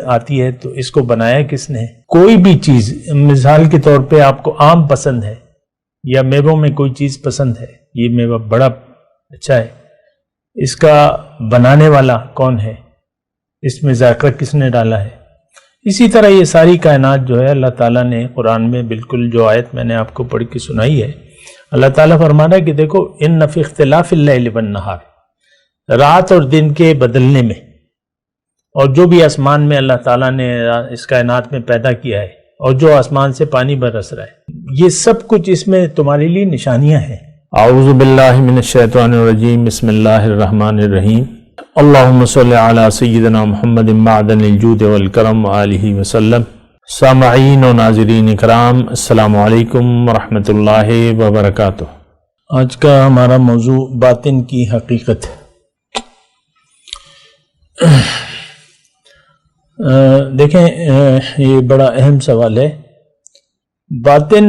آتی ہے تو اس کو بنایا کس نے؟ کوئی بھی چیز مثال کے طور پہ آپ کو آم پسند ہے یا میووں میں کوئی چیز پسند ہے، یہ میوہ بڑا اچھا ہے، اس کا بنانے والا کون ہے؟ اس میں ذائقہ کس نے ڈالا ہے؟ اسی طرح یہ ساری کائنات جو ہے اللہ تعالیٰ نے قرآن میں بالکل جو آیت میں نے آپ کو پڑھ کے سنائی ہے، اللہ تعالیٰ فرما رہا ہے کہ دیکھو ان فی اختلاف اللیل والنہار، رات اور دن کے بدلنے میں، اور جو بھی آسمان میں اللہ تعالیٰ نے اس کائنات میں پیدا کیا ہے اور جو آسمان سے پانی برس رہا ہے، یہ سب کچھ اس میں تمہارے لیے نشانیاں ہیں۔ اعوذ باللہ من الشیطان الرجیم، بسم اللہ الرحمن الرحیم، اللہم صلی علی سیدنا محمد معدن الجود والکرم وآلہ وسلم۔ سامعین و ناظرین اکرام، السلام علیکم ورحمۃ اللہ وبرکاتہ۔ آج کا ہمارا موضوع باطن کی حقیقت۔ دیکھیں یہ بڑا اہم سوال ہے۔ باطن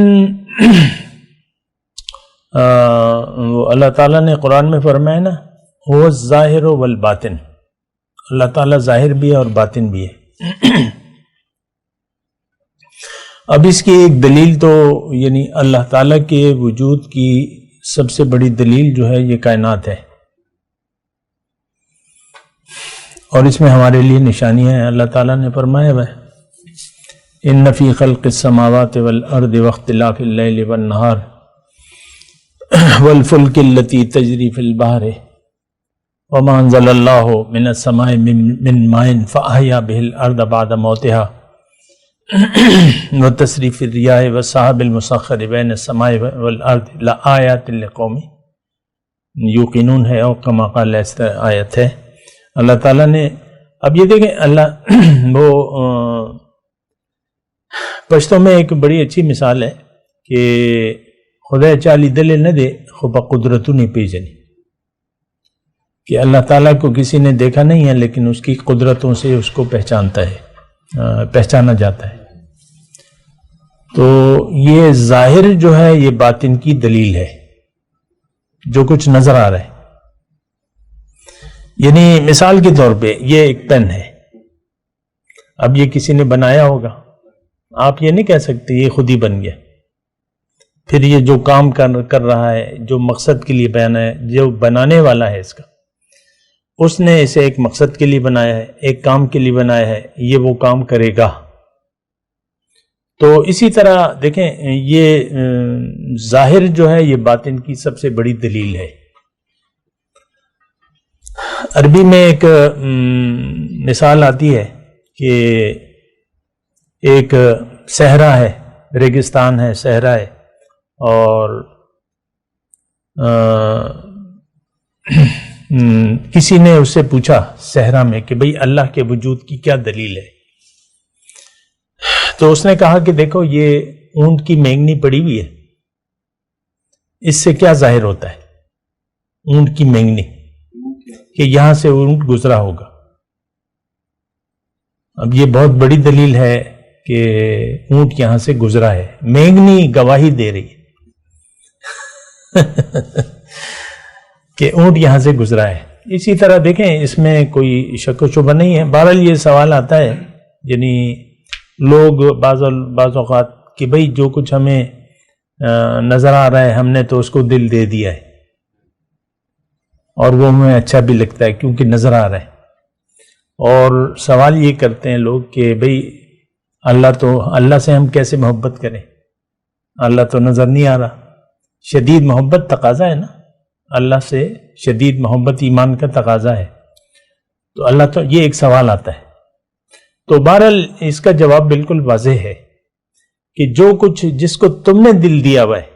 اللہ تعالیٰ نے قرآن میں فرمایا نا، هو الظاہر والباطن، اللہ تعالیٰ ظاہر بھی ہے اور باطن بھی ہے۔ اب اس کی ایک دلیل تو یعنی اللہ تعالیٰ کے وجود کی سب سے بڑی دلیل جو ہے یہ کائنات ہے، اور اس میں ہمارے لیے نشانیاں ہیں۔ اللہ تعالیٰ نے فرمایا ہے ان فی خلق السماوات والارض واختلاف اللیل والنہار والفلک التی تجری فی البحر وما انزل اللہ من السماء من ماء فاحیا بہ الارض بعد موتها وتصریف الریاح والسحاب المسخر بین السماء والارض لآیات لقوم یوقنون ہے، اور کما قال اس آیت ہے۔ اللہ تعالیٰ نے اب یہ دیکھیں، اللہ وہ پشتوں میں ایک بڑی اچھی مثال ہے کہ خدا چالی دل نہ دے خب قدرتوں نہیں پیجنی، کہ اللہ تعالیٰ کو کسی نے دیکھا نہیں ہے لیکن اس کی قدرتوں سے اس کو پہچانتا ہے، پہچانا جاتا ہے۔ تو یہ ظاہر جو ہے یہ باطن کی دلیل ہے، جو کچھ نظر آ رہا ہے۔ یعنی مثال کے طور پہ یہ ایک پین ہے، اب یہ کسی نے بنایا ہوگا، آپ یہ نہیں کہہ سکتے یہ خود ہی بن گیا۔ پھر یہ جو کام کر رہا ہے، جو مقصد کے لیے بنا ہے، جو بنانے والا ہے اس کا، اس نے اسے ایک مقصد کے لیے بنایا ہے، ایک کام کے لیے بنایا ہے، یہ وہ کام کرے گا۔ تو اسی طرح دیکھیں یہ ظاہر جو ہے یہ باطن کی سب سے بڑی دلیل ہے۔ عربی میں ایک مثال آتی ہے کہ ایک صحرا ہے، ریگستان ہے، صحرا ہے، اور کسی نے اس سے پوچھا صحرا میں کہ بھئی اللہ کے وجود کی کیا دلیل ہے؟ تو اس نے کہا کہ دیکھو یہ اونٹ کی مینگنی پڑی ہوئی ہے، اس سے کیا ظاہر ہوتا ہے؟ اونٹ کی مینگنی، کہ یہاں سے اونٹ گزرا ہوگا۔ اب یہ بہت بڑی دلیل ہے کہ اونٹ یہاں سے گزرا ہے، مینگنی گواہی دے رہی ہے کہ اونٹ یہاں سے گزرا ہے۔ اسی طرح دیکھیں اس میں کوئی شک و شبہ نہیں ہے۔ بہرحال یہ سوال آتا ہے، یعنی لوگ بعض اوقات کہ بھئی جو کچھ ہمیں نظر آ رہا ہے ہم نے تو اس کو دل دے دیا ہے، اور وہ ہمیں اچھا بھی لگتا ہے کیونکہ نظر آ رہا ہے۔ اور سوال یہ کرتے ہیں لوگ کہ بھئی اللہ سے ہم کیسے محبت کریں؟ اللہ تو نظر نہیں آ رہا۔ شدید محبت تقاضا ہے نا، اللہ سے شدید محبت ایمان کا تقاضا ہے۔ تو اللہ تو یہ ایک سوال آتا ہے۔ تو بہرحال اس کا جواب بالکل واضح ہے کہ جو کچھ جس کو تم نے دل دیا ہوا ہے،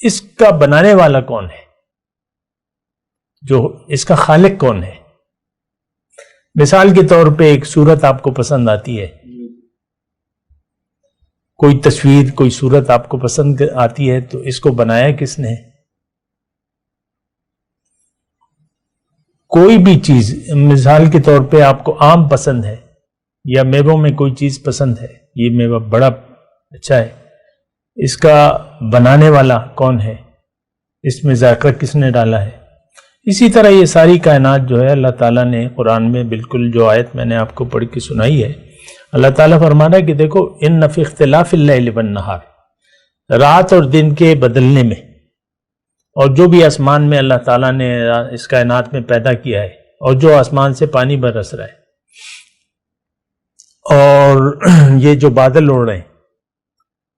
اس کا بنانے والا کون ہے؟ جو اس کا خالق کون ہے؟ مثال کے طور پہ ایک صورت آپ کو پسند آتی ہے، کوئی تصویر، کوئی صورت آپ کو پسند آتی ہے، تو اس کو بنایا کس نے؟ کوئی بھی چیز مثال کے طور پہ آپ کو آم پسند ہے یا میووں میں کوئی چیز پسند ہے، یہ میوہ بڑا اچھا ہے، اس کا بنانے والا کون ہے؟ اس میں ذائقہ کس نے ڈالا ہے؟ اسی طرح یہ ساری کائنات جو ہے اللہ تعالیٰ نے قرآن میں بالکل جو آیت میں نے آپ کو پڑھ کے سنائی ہے، اللہ تعالیٰ فرما رہا ہے کہ دیکھو ان فی اختلاف اللیل والنہار، رات اور دن کے بدلنے میں، اور جو بھی آسمان میں اللہ تعالیٰ نے اس کائنات میں پیدا کیا ہے، اور جو آسمان سے پانی برس رہا ہے، اور یہ جو بادل اڑ رہے ہیں،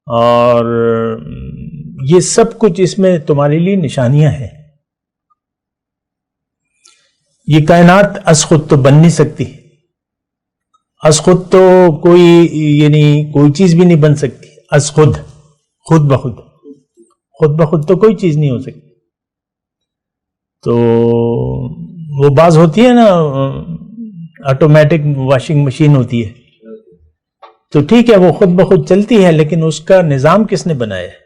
اور یہ سب کچھ اس میں تمہارے لیے نشانیاں ہیں۔ یہ کائنات از خود تو بن نہیں سکتی، از خود تو کوئی یعنی کوئی چیز بھی نہیں بن سکتی، از خود، خود بخود تو کوئی چیز نہیں ہو سکتی۔ تو وہ بعض ہوتی ہے نا آٹومیٹک واشنگ مشین ہوتی ہے، تو ٹھیک ہے وہ خود بخود چلتی ہے، لیکن اس کا نظام کس نے بنایا ہے؟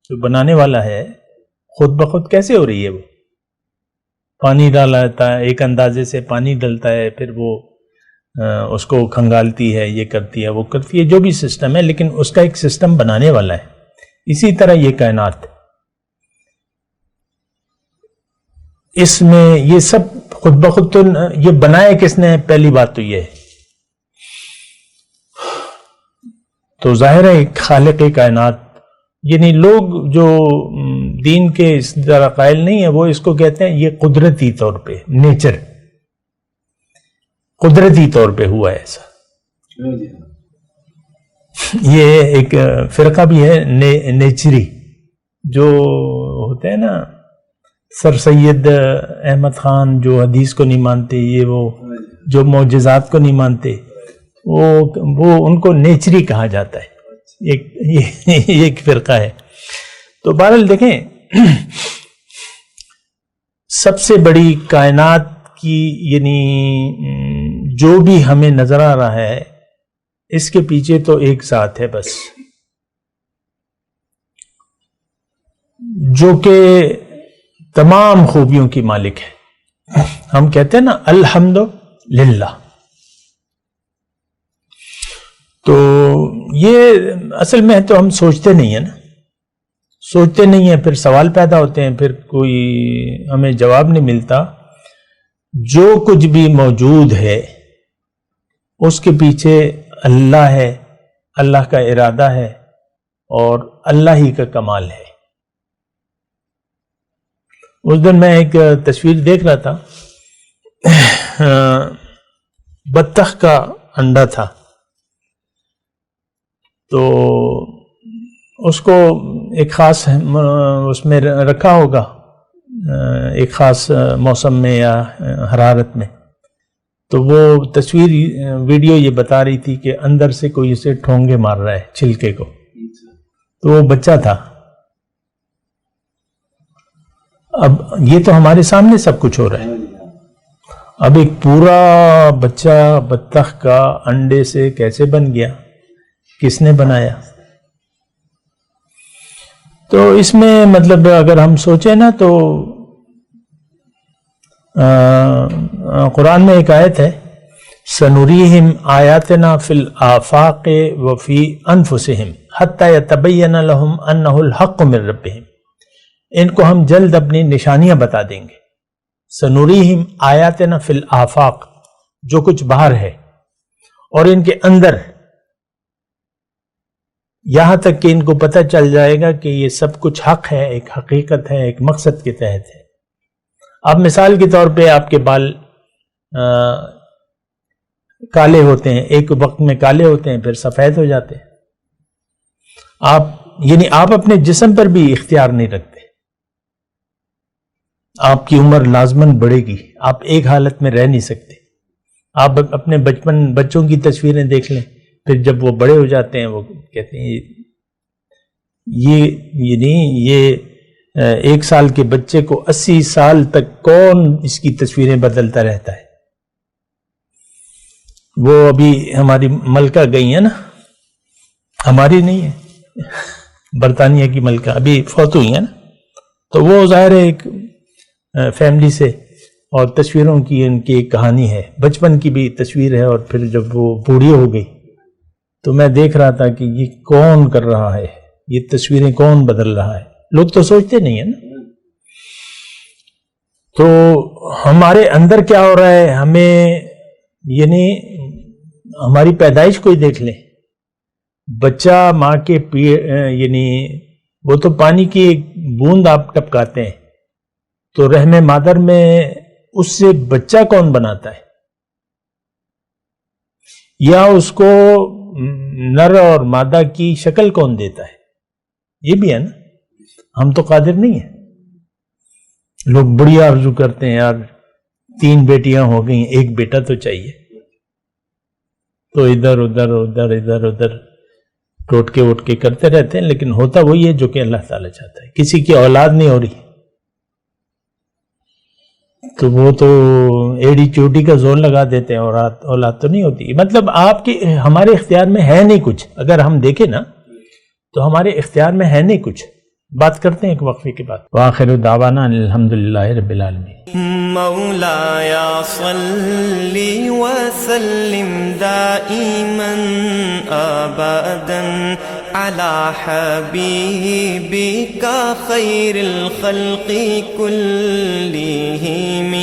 جو بنانے والا ہے۔ خود بخود کیسے ہو رہی ہے؟ وہ پانی ڈالا جاتا ہے، ایک اندازے سے پانی ڈلتا ہے، پھر وہ اس کو کھنگالتی ہے، یہ کرتی ہے وہ کرتی ہے، جو بھی سسٹم ہے، لیکن اس کا ایک سسٹم بنانے والا ہے۔ اسی طرح یہ کائنات، اس میں یہ سب خود بخود تو یہ بنایا کس نے؟ پہلی بات تو یہ ہے، تو ظاہر ہے خالق کائنات، یعنی لوگ جو دین کے اس طرح قائل نہیں ہے، وہ اس کو کہتے ہیں یہ قدرتی طور پہ، نیچر، قدرتی طور پہ ہوا ہے ایسا۔ یہ ایک فرقہ بھی ہے نیچری، جو ہوتے ہیں نا سر سید احمد خان، جو حدیث کو نہیں مانتے، یہ وہ جو معجزات کو نہیں مانتے، وہ ان کو نیچری کہا جاتا ہے، ایک فرقہ ہے۔ تو بہرحال دیکھیں، سب سے بڑی کائنات کی یعنی جو بھی ہمیں نظر آ رہا ہے، اس کے پیچھے تو ایک ذات ہے بس، جو کہ تمام خوبیوں کی مالک ہے۔ ہم کہتے ہیں نا الحمد للہ۔ تو یہ اصل میں تو ہم سوچتے نہیں ہیں نا، سوچتے نہیں ہیں، پھر سوال پیدا ہوتے ہیں، پھر کوئی ہمیں جواب نہیں ملتا۔ جو کچھ بھی موجود ہے اس کے پیچھے اللہ ہے، اللہ کا ارادہ ہے، اور اللہ ہی کا کمال ہے۔ اس دن میں ایک تصویر دیکھ رہا تھا، بطخ کا انڈا تھا، تو اس کو ایک خاص اس میں رکھا ہوگا، ایک خاص موسم میں یا حرارت میں، تو وہ تصویر ویڈیو یہ بتا رہی تھی کہ اندر سے کوئی اسے ٹھونگے مار رہا ہے چھلکے کو، تو وہ بچہ تھا۔ اب یہ تو ہمارے سامنے سب کچھ ہو رہا ہے، اب ایک پورا بچہ بطخ کا انڈے سے کیسے بن گیا، کس نے بنایا؟ تو اس میں مطلب اگر ہم سوچیں نا تو قرآن میں ایک آیت ہے، سنوریہم آیاتنا فی الآفاق وفی انفسہم حتی یتبین لہم انہ الحق من ربہم، ان کو ہم جلد اپنی نشانیاں بتا دیں گے۔ سنوریہم آیاتنا فی الآفاق، جو کچھ باہر ہے، اور ان کے اندر، یہاں تک کہ ان کو پتہ چل جائے گا کہ یہ سب کچھ حق ہے، ایک حقیقت ہے، ایک مقصد کے تحت ہے۔ اب مثال کے طور پہ آپ کے بال کالے ہوتے ہیں، ایک وقت میں کالے ہوتے ہیں، پھر سفید ہو جاتے ہیں۔ آپ اپنے جسم پر بھی اختیار نہیں رکھتے، آپ کی عمر لازماً بڑھے گی، آپ ایک حالت میں رہ نہیں سکتے۔ آپ اپنے بچوں کی تصویریں دیکھ لیں، پھر جب وہ بڑے ہو جاتے ہیں وہ کہتے ہیں یہ 1 سال کے بچے کو 80 سال تک کون اس کی تصویریں بدلتا رہتا ہے؟ وہ ابھی ہماری ملکہ گئی ہیں نا، ہماری نہیں ہے، برطانیہ کی ملکہ ابھی فوت ہوئی ہیں نا، تو وہ ظاہر ہے ایک فیملی سے، اور تصویروں کی ان کی ایک کہانی ہے، بچپن کی بھی تصویر ہے، اور پھر جب وہ بوڑھی ہو گئی تو میں دیکھ رہا تھا کہ یہ کون کر رہا ہے، یہ تصویریں کون بدل رہا ہے؟ لوگ تو سوچتے نہیں ہیں نا۔ تو ہمارے اندر کیا ہو رہا ہے، ہمیں یعنی ہماری پیدائش کو ہی دیکھ لیں، بچہ ماں کے یعنی وہ تو پانی کی ایک بوند آپ ٹپکاتے ہیں، تو رحم مادر میں اس سے بچہ کون بناتا ہے، یا اس کو نر اور مادہ کی شکل کون دیتا ہے؟ یہ بھی ہے نا، ہم تو قادر نہیں ہیں. لوگ بڑی آرزو کرتے ہیں، یار 3 بیٹیاں ہو گئیں، 1 بیٹا تو چاہیے، تو ادھر ادھر ٹوٹ کے کرتے رہتے ہیں، لیکن ہوتا وہی ہے جو کہ اللہ تعالیٰ چاہتا ہے. کسی کی اولاد نہیں ہو رہی تو وہ تو ایڑی چوٹی کا زور لگا دیتے ہیں، اور اولاد تو نہیں ہوتی. مطلب آپ کے ہمارے اختیار میں ہے نہیں کچھ. اگر ہم دیکھیں نا تو ہمارے اختیار میں ہے نہیں کچھ. بات کرتے ہیں ایک وقفے کے بعد. وآخر دعوانا الحمدللہ رب العالمین. مولایا صلی وسلم دائما ابدا على حبیبک خیر الخلق کلہم.